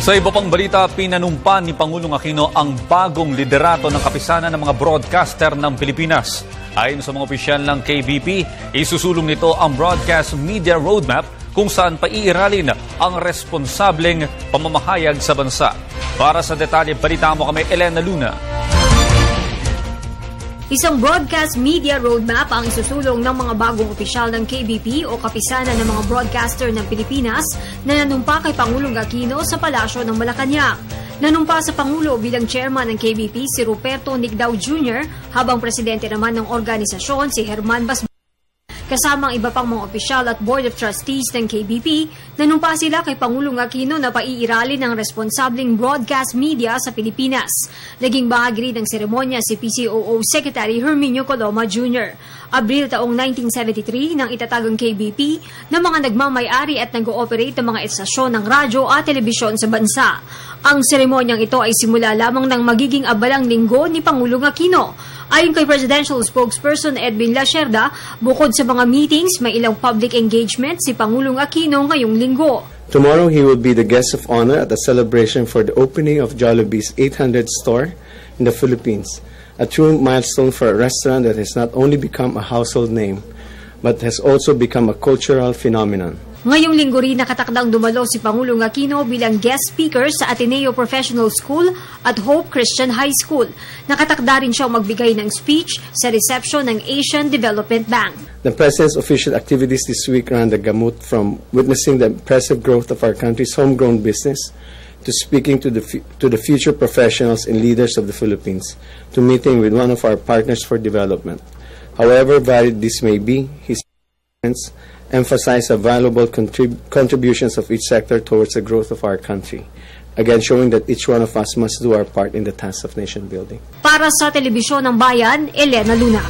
Sa iba pang balita, pinanumpa ni Pangulong Aquino ang bagong liderato ng kapisanan ng mga broadcaster ng Pilipinas. Ayon sa mga opisyal ng KBP, isusulong nito ang Broadcast Media Roadmap kung saan paiiralin ang responsableng pamamahayag sa bansa. Para sa detalye, balita mo kami, Elena Luna. Isang broadcast media roadmap ang isusulong ng mga bagong opisyal ng KBP o kapisanan ng mga broadcaster ng Pilipinas na nanumpa kay Pangulong Aquino sa Palasyo ng Malacanang. Nanumpa sa Pangulo bilang chairman ng KBP si Ruperto Nicdao Jr. habang presidente naman ng organisasyon si Herman Basbate. Kasama ang iba pang mga opisyal at Board of Trustees ng KBP, nanumpa sila kay Pangulong Aquino na paiiralin ng responsableng broadcast media sa Pilipinas. Naging bahagi rin ng seremonya si PCOO Secretary Herminio Coloma Jr. Abril taong 1973 nang itatag ang KBP na mga nagmamay-ari at nag-ooperate ng mga estasyon ng radyo at telebisyon sa bansa. Ang seremonyang ito ay simula lamang ng magiging abalang linggo ni Pangulong Aquino. Ayon kay Presidential Spokesperson Edwin Lacerda, bukod sa mga meetings, may ilang public engagement si Pangulong Aquino ngayong linggo. Tomorrow, he will be the guest of honor at the celebration for the opening of Jollibee's 800th store in the Philippines, a true milestone for a restaurant that has not only become a household name, but has also become a cultural phenomenon. Ngayong linggo rin nakatakdang dumalo si Pangulong Aquino bilang guest speaker sa Ateneo Professional School at Hope Christian High School. Nakatakda rin siyang magbigay ng speech sa reception ng Asian Development Bank. The President's official activities this week ran the gamut from witnessing the impressive growth of our country's homegrown business to speaking to the future professionals and leaders of the Philippines, to meeting with one of our partners for development. However varied this may be, his parents emphasize the valuable contributions of each sector towards the growth of our country. Again, showing that each one of us must do our part in the task of nation building. Para sa Telebisyon ng Bayan, Elena Luna.